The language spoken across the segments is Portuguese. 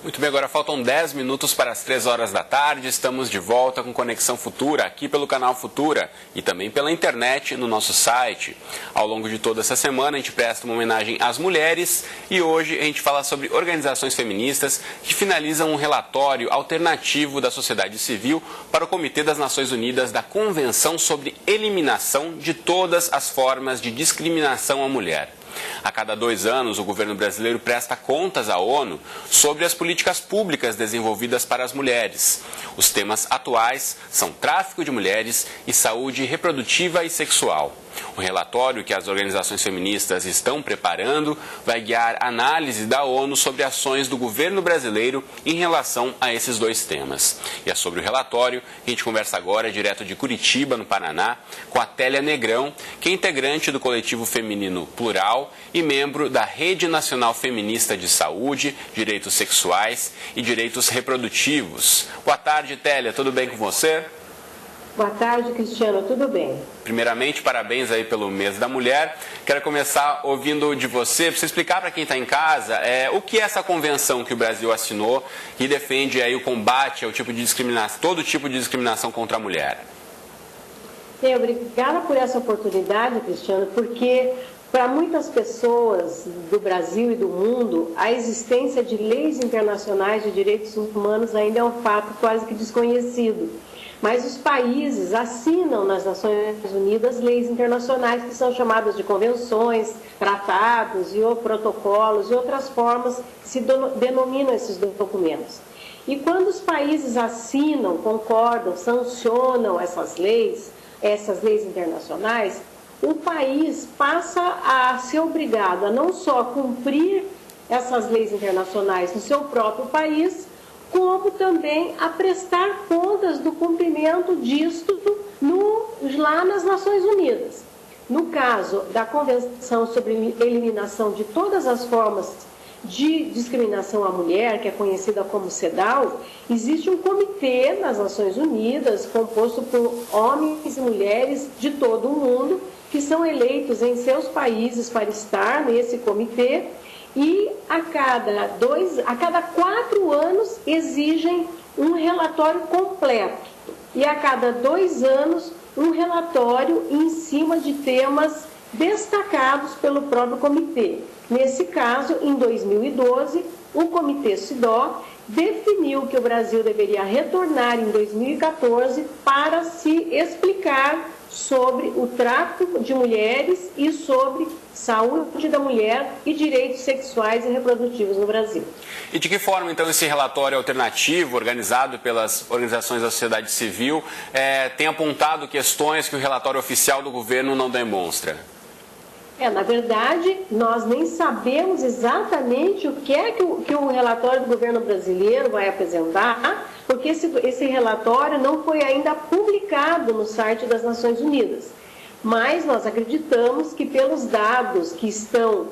Muito bem, agora faltam 10 minutos para as 3 horas da tarde. Estamos de volta com Conexão Futura, aqui pelo canal Futura e também pela internet no nosso site. Ao longo de toda essa semana, a gente presta uma homenagem às mulheres e hoje a gente fala sobre organizações feministas que finalizam um relatório alternativo da sociedade civil para o Comitê das Nações Unidas da Convenção sobre Eliminação de Todas as Formas de Discriminação à Mulher. A cada 2 anos, o governo brasileiro presta contas à ONU sobre as políticas públicas desenvolvidas para as mulheres. Os temas atuais são tráfico de mulheres e saúde reprodutiva e sexual. O relatório que as organizações feministas estão preparando vai guiar a análise da ONU sobre ações do governo brasileiro em relação a esses 2 temas. E é sobre o relatório que a gente conversa agora, direto de Curitiba, no Paraná, com a Télia Negrão, que é integrante do coletivo feminino Plural e membro da Rede Nacional Feminista de Saúde, Direitos Sexuais e Direitos Reprodutivos. Boa tarde, Télia, tudo bem com você? Boa tarde, Cristiano, tudo bem? Primeiramente, parabéns aí pelo Mês da Mulher. Quero começar ouvindo de você, para você explicar para quem está em casa, o que é essa convenção que o Brasil assinou e defende aí o combate ao tipo de discriminação, todo tipo de discriminação contra a mulher. Obrigada por essa oportunidade, Cristiano, porque para muitas pessoas do Brasil e do mundo, a existência de leis internacionais de direitos humanos ainda é um fato quase que desconhecido. Mas os países assinam nas Nações Unidas leis internacionais que são chamadas de convenções, tratados e ou protocolos e outras formas que se denominam esses documentos. E quando os países assinam, concordam, sancionam essas leis internacionais, o país passa a ser obrigado a não só cumprir essas leis internacionais no seu próprio país, como também a prestar contas do cumprimento disto lá nas Nações Unidas. No caso da Convenção sobre Eliminação de Todas as Formas de Discriminação à Mulher, que é conhecida como CEDAW, existe um comitê nas Nações Unidas, composto por homens e mulheres de todo o mundo, que são eleitos em seus países para estar nesse comitê, e a cada 4 anos exigem um relatório completo. E a cada 2 anos, um relatório em cima de temas destacados pelo próprio comitê. Nesse caso, em 2012, o comitê CEDAW definiu que o Brasil deveria retornar em 2014 para se explicar sobre o tráfico de mulheres e sobre saúde da mulher e direitos sexuais e reprodutivos no Brasil. E de que forma, então, esse relatório alternativo, organizado pelas organizações da sociedade civil, tem apontado questões que o relatório oficial do governo não demonstra? Na verdade, nós nem sabemos exatamente o que é que o relatório do governo brasileiro vai apresentar, porque esse relatório não foi ainda publicado no site das Nações Unidas. Mas nós acreditamos que pelos dados que estão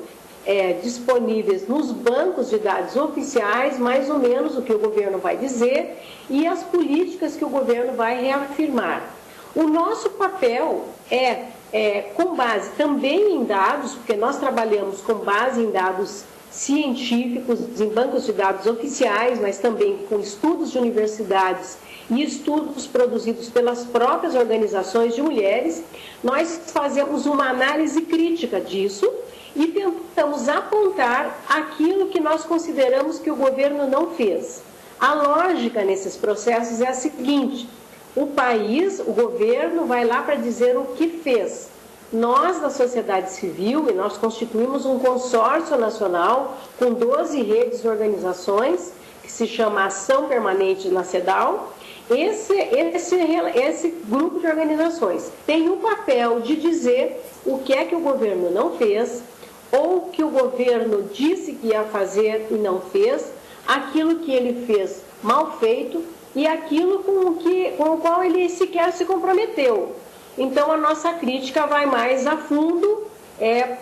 disponíveis nos bancos de dados oficiais, mais ou menos o que o governo vai dizer e as políticas que o governo vai reafirmar. O nosso papel com base também em dados, porque nós trabalhamos com base em dados científicos, em bancos de dados oficiais, mas também com estudos de universidades e estudos produzidos pelas próprias organizações de mulheres. Nós fazemos uma análise crítica disso e tentamos apontar aquilo que nós consideramos que o governo não fez. A lógica nesses processos é a seguinte: o governo vai lá para dizer o que fez. Nós, da sociedade civil, e nós constituímos um consórcio nacional com 12 redes de organizações, que se chama Ação Permanente na CEDAW. Esse grupo de organizações tem o papel de dizer o que é que o governo não fez, ou que o governo disse que ia fazer e não fez, aquilo que ele fez mal feito e aquilo com o qual ele sequer se comprometeu. Então, a nossa crítica vai mais a fundo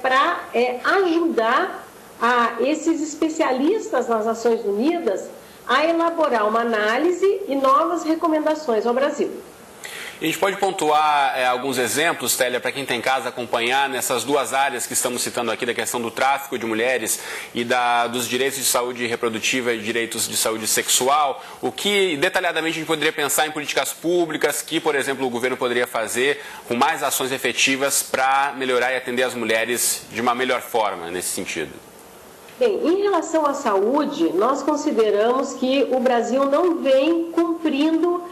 para ajudar esses especialistas nas Nações Unidas a elaborar uma análise e novas recomendações ao Brasil. A gente pode pontuar alguns exemplos, Télia, para quem está em casa acompanhar nessas duas áreas que estamos citando aqui, da questão do tráfico de mulheres e dos direitos de saúde reprodutiva e direitos de saúde sexual. O que, detalhadamente, a gente poderia pensar em políticas públicas que, por exemplo, o governo poderia fazer com mais ações efetivas para melhorar e atender as mulheres de uma melhor forma nesse sentido? Bem, em relação à saúde, nós consideramos que o Brasil não vem cumprindo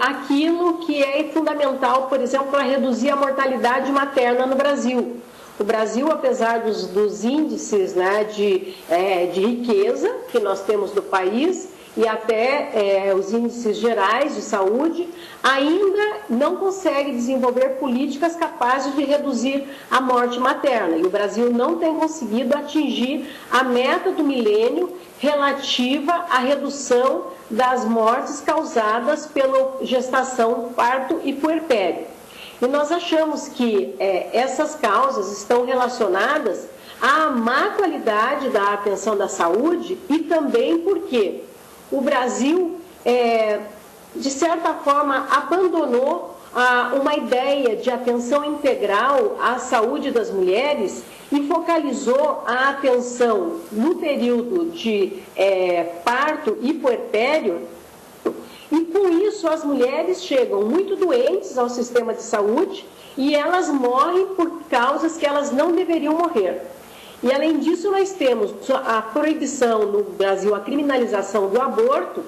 aquilo que é fundamental, por exemplo, para reduzir a mortalidade materna no Brasil. O Brasil, apesar dos índices, né, de riqueza que nós temos no país e até os índices gerais de saúde, ainda não consegue desenvolver políticas capazes de reduzir a morte materna. E o Brasil não tem conseguido atingir a meta do milênio relativa à redução das mortes causadas pela gestação, parto e puerpério. E nós achamos que essas causas estão relacionadas à má qualidade da atenção da saúde e também porque o Brasil, de certa forma, abandonou uma ideia de atenção integral à saúde das mulheres e focalizou a atenção no período de parto e puerpério. E com isso as mulheres chegam muito doentes ao sistema de saúde e elas morrem por causas que elas não deveriam morrer. E além disso nós temos a proibição no Brasil, a criminalização do aborto,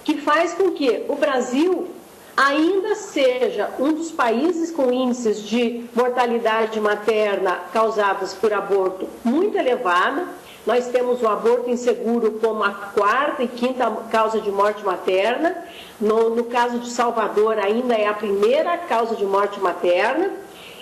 que faz com que o Brasil ainda seja um dos países com índices de mortalidade materna causados por aborto muito elevada. Nós temos o aborto inseguro como a quarta e quinta causa de morte materna. No caso de Salvador, ainda é a primeira causa de morte materna,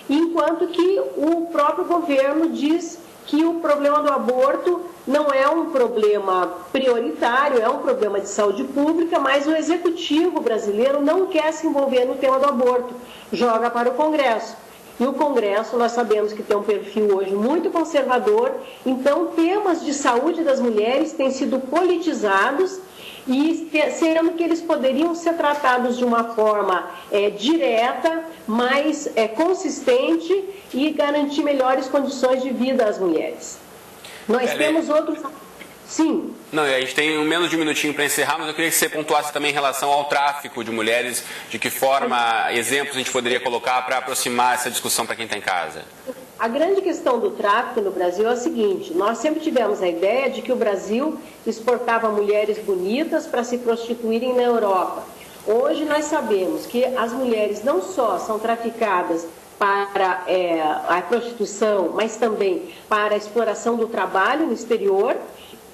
enquanto que o próprio governo diz que o problema do aborto não é um problema prioritário, é um problema de saúde pública, mas o executivo brasileiro não quer se envolver no tema do aborto, joga para o Congresso. E o Congresso, nós sabemos que tem um perfil hoje muito conservador, então temas de saúde das mulheres têm sido politizados e sendo que eles poderiam ser tratados de uma forma direta, mais consistente e garantir melhores condições de vida às mulheres. Nós temos outros... Sim. Não, a gente tem menos de um minutinho para encerrar, mas eu queria que você pontuasse também em relação ao tráfico de mulheres, de que forma, exemplos a gente poderia colocar para aproximar essa discussão para quem está em casa. A grande questão do tráfico no Brasil é a seguinte: nós sempre tivemos a ideia de que o Brasil exportava mulheres bonitas para se prostituírem na Europa. Hoje nós sabemos que as mulheres não só são traficadas para a prostituição, mas também para a exploração do trabalho no exterior,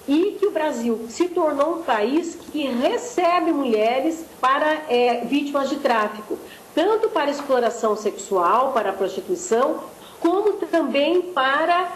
e que o Brasil se tornou um país que recebe mulheres para vítimas de tráfico, tanto para exploração sexual, para a prostituição, como também para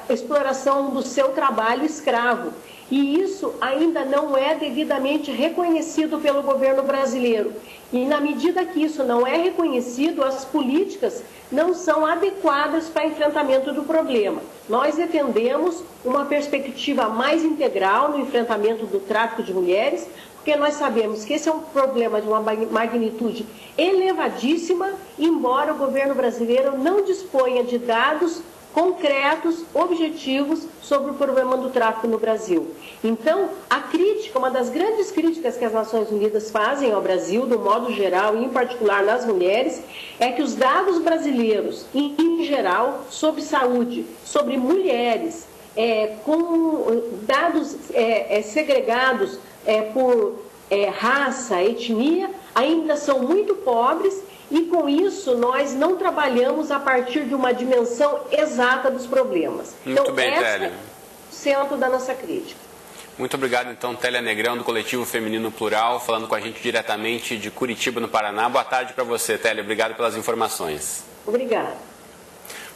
exploração do seu trabalho escravo. E isso ainda não é devidamente reconhecido pelo governo brasileiro. E na medida que isso não é reconhecido, as políticas não são adequadas para enfrentamento do problema. Nós defendemos uma perspectiva mais integral no enfrentamento do tráfico de mulheres, porque nós sabemos que esse é um problema de uma magnitude elevadíssima, embora o governo brasileiro não disponha de dados concretos, objetivos sobre o problema do tráfico no Brasil. Então, a crítica, uma das grandes críticas que as Nações Unidas fazem ao Brasil, do modo geral e em particular nas mulheres, é que os dados brasileiros, em geral, sobre saúde, sobre mulheres, com dados segregados por raça, etnia, ainda são muito pobres. E com isso nós não trabalhamos a partir de uma dimensão exata dos problemas. Muito bem, Télia. É o centro da nossa crítica. Muito obrigado, então, Télia Negrão, do Coletivo Feminino Plural, falando com a gente diretamente de Curitiba, no Paraná. Boa tarde para você, Télia. Obrigado pelas informações. Obrigada.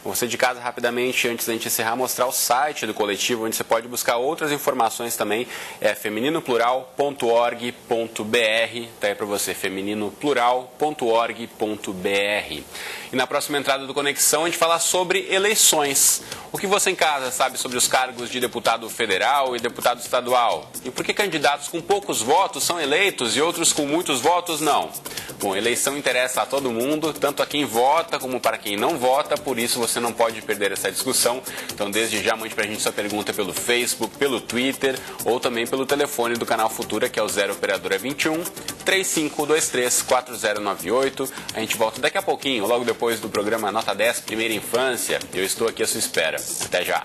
Você de casa, rapidamente, antes da gente encerrar, mostrar o site do coletivo, onde você pode buscar outras informações também, femininoplural.org.br, tá aí para você, femininoplural.org.br. E na próxima entrada do Conexão, a gente fala sobre eleições. O que você em casa sabe sobre os cargos de deputado federal e deputado estadual? E por que candidatos com poucos votos são eleitos e outros com muitos votos não? Bom, eleição interessa a todo mundo, tanto a quem vota como para quem não vota, por isso você não pode perder essa discussão. Então, desde já, mande pra gente sua pergunta pelo Facebook, pelo Twitter ou também pelo telefone do Canal Futura, que é o 0 Operadora 21 3523 4098. A gente volta daqui a pouquinho, logo depois do programa Nota 10 Primeira Infância. Eu estou aqui à sua espera. Até já!